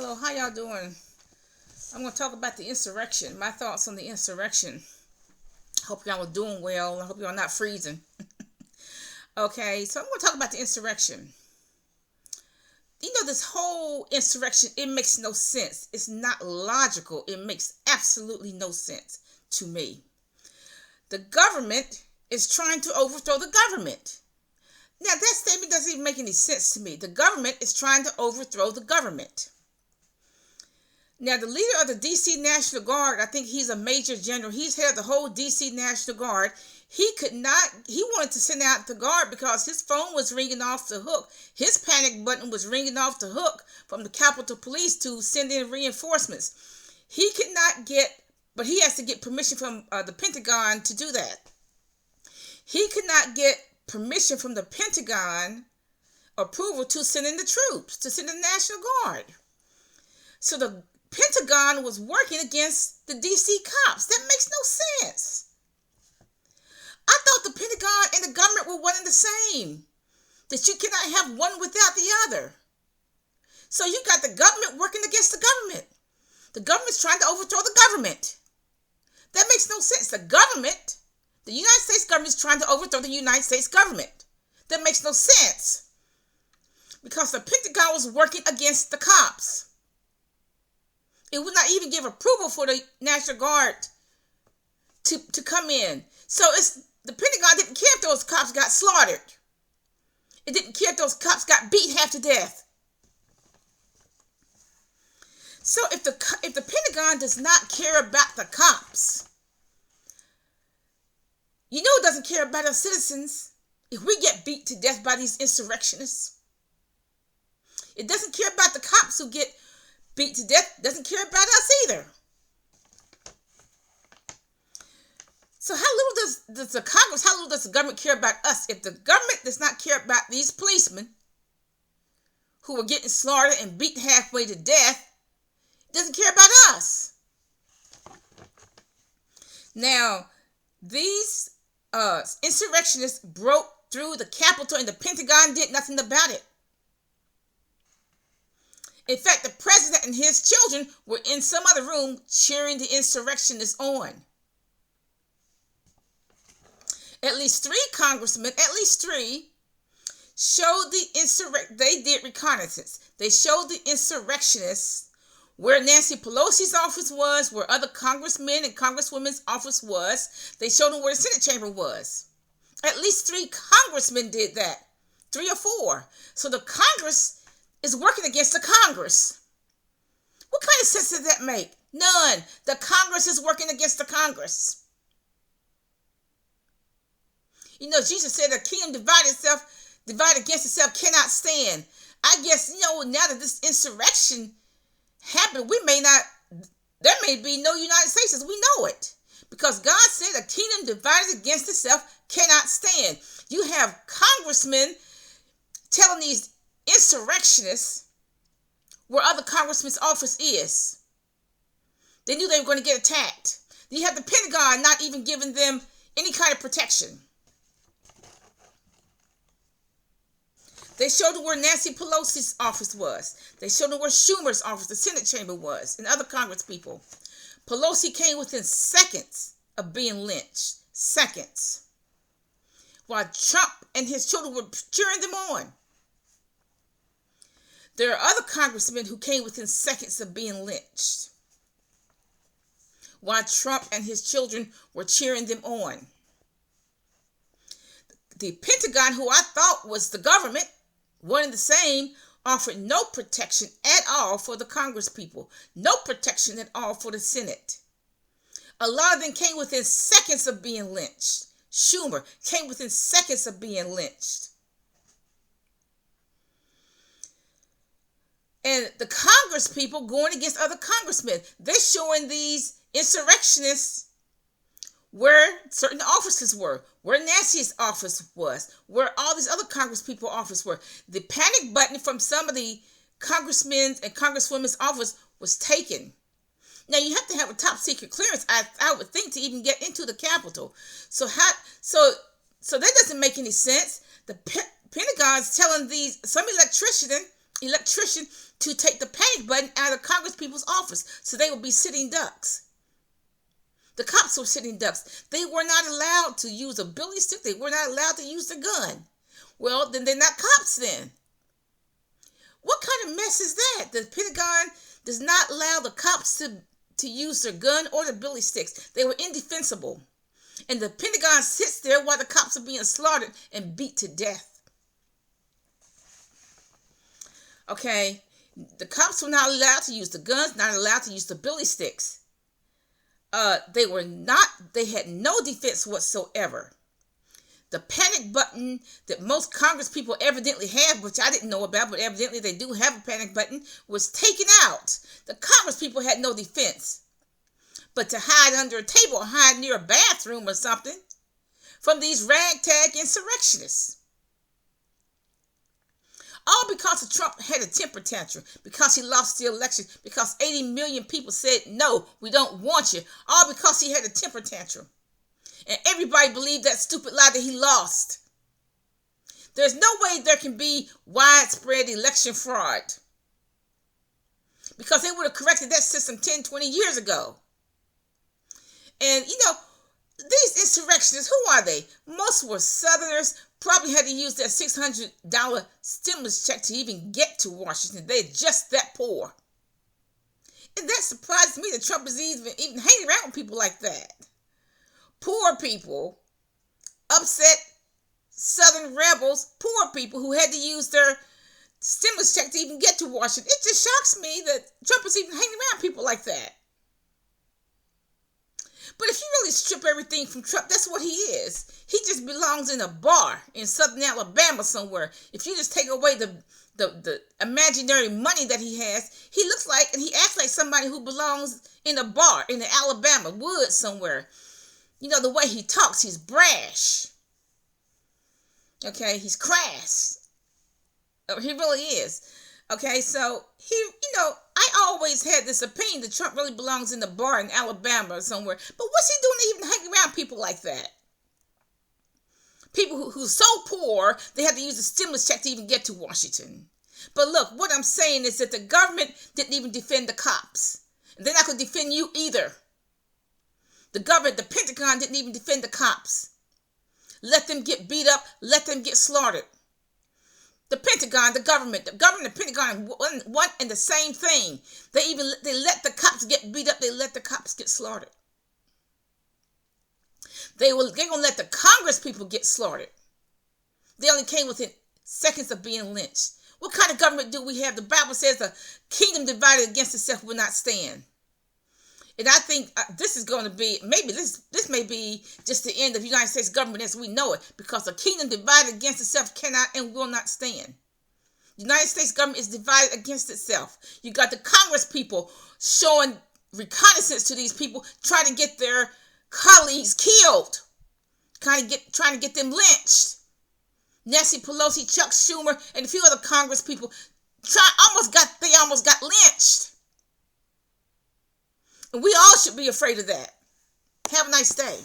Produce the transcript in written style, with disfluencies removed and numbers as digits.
Hello, how y'all doing? I'm going to talk about the insurrection. My thoughts on the insurrection. Hope y'all are doing well. I hope y'all not freezing. Okay, so I'm going to talk about the insurrection. This whole insurrection, it makes no sense. It's not logical. It makes absolutely no sense to me. The government is trying to overthrow the government. Now, that statement doesn't even make any sense to me. The government is trying to overthrow the government. Now, the leader of the D.C. National Guard, I think he's a major general. He's head of the whole D.C. National Guard. He wanted to send out the guard because his phone was ringing off the hook. His panic button was ringing off the hook from the Capitol Police to send in reinforcements. He could not get, but he has to get permission from the Pentagon to do that. He could not get permission from the Pentagon approval to send in the troops, to send in the National Guard. So the Pentagon was working against the D.C. cops. That makes no sense. I thought the Pentagon and the government were one and the same. That you cannot have one without the other. So you got the government working against the government. The government's trying to overthrow the government. That makes no sense. The United States government is trying to overthrow the United States government. That makes no sense. Because the Pentagon was working against the cops. It would not even give approval for the National Guard to come in. So the Pentagon didn't care if those cops got slaughtered. It didn't care if those cops got beat half to death. So if the Pentagon does not care about the cops, it doesn't care about our citizens. If we get beat to death by these insurrectionists, it doesn't care about the cops who get beat to death, doesn't care about us either. So how little does the Congress, how little does the government care about us? If the government does not care about these policemen who were getting slaughtered and beat halfway to death, it doesn't care about us. Now, these insurrectionists broke through the Capitol and the Pentagon did nothing about it. In fact, the president and his children were in some other room cheering the insurrectionists on. At least three congressmen, showed they did reconnaissance. They showed the insurrectionists where Nancy Pelosi's office was, where other congressmen and congresswomen's office was. They showed them where the Senate chamber was. At least three congressmen did that. 3 or 4. So the Congress is working against the Congress. What kind of sense does that make? None. The Congress is working against the Congress. Jesus said a kingdom divided against itself cannot stand. I guess, now that this insurrection happened, there may be no United States as we know it. Because God said a kingdom divided against itself cannot stand. You have congressmen telling these insurrectionists where other congressmen's office is. They knew they were going to get attacked. You have the Pentagon not even giving them any kind of protection. They showed them where Nancy Pelosi's office was. They showed them where Schumer's office, the Senate chamber was, and other Congress people. Pelosi came within seconds of being lynched. Seconds. While Trump and his children were cheering them on. There are other congressmen who came within seconds of being lynched. While Trump and his children were cheering them on. The Pentagon, who I thought was the government, one and the same, offered no protection at all for the Congress people. No protection at all for the Senate. A lot of them came within seconds of being lynched. Schumer came within seconds of being lynched. And the Congress people going against other congressmen. They're showing these insurrectionists where certain offices were, where Nancy's office was, where all these other Congress people's office were. The panic button from some of the congressmen's and congresswomen's office was taken. Now you have to have a top secret clearance, I would think, to even get into the Capitol. So that doesn't make any sense. The Pentagon's telling some electrician electrician to take the panic button out of Congress people's office, so they would be sitting ducks. The cops were sitting ducks. They were not allowed to use a billy stick. They were not allowed to use the gun. Well, then they're not cops then. What kind of mess is that? The Pentagon does not allow the cops to use their gun or the billy sticks. They were indefensible. And the Pentagon sits there while the cops are being slaughtered and beat to death. Okay, the cops were not allowed to use the guns, not allowed to use the billy sticks. They had no defense whatsoever. The panic button that most Congress people evidently have, which I didn't know about, but evidently they do have a panic button, was taken out. The Congress people had no defense but to hide under a table or hide near a bathroom or something from these ragtag insurrectionists. All because Trump had a temper tantrum, because he lost the election, because 80 million people said, no, we don't want you. All because he had a temper tantrum. And everybody believed that stupid lie that he lost. There's no way there can be widespread election fraud, because they would have corrected that system 10, 20 years ago. And, these insurrectionists, who are they? Most were Southerners, probably had to use their $600 stimulus check to even get to Washington. They're just that poor. And that surprises me that Trump is even hanging around with people like that. Poor people, upset Southern rebels, poor people who had to use their stimulus check to even get to Washington. It just shocks me that Trump is even hanging around people like that. But if you really strip everything from Trump, that's what he is. He just belongs in a bar in southern Alabama somewhere. If you just take away the imaginary money that he has, he looks like and he acts like somebody who belongs in a bar in the Alabama woods somewhere. The way he talks, he's brash. Okay, he's crass. He really is. Okay, so I always had this opinion that Trump really belongs in the bar in Alabama or somewhere. But what's he doing to even hang around people like that? People who's so poor, they have to use a stimulus check to even get to Washington. But look, what I'm saying is that the government didn't even defend the cops. And they're not going to defend you either. The government, the Pentagon, didn't even defend the cops. Let them get beat up. Let them get slaughtered. The Pentagon, the government, and the Pentagon, one and the same thing. They let the cops get beat up. They let the cops get slaughtered. They're going to let the Congress people get slaughtered. They only came within seconds of being lynched. What kind of government do we have? The Bible says a kingdom divided against itself will not stand. And I think this is going to be, maybe this may be just the end of the United States government as we know it, because a kingdom divided against itself cannot and will not stand. The United States government is divided against itself. You got the Congress people showing reconnaissance to these people, trying to get their colleagues killed, trying to get them lynched. Nancy Pelosi, Chuck Schumer, and a few other Congress people almost got lynched. And we all should be afraid of that. Have a nice day.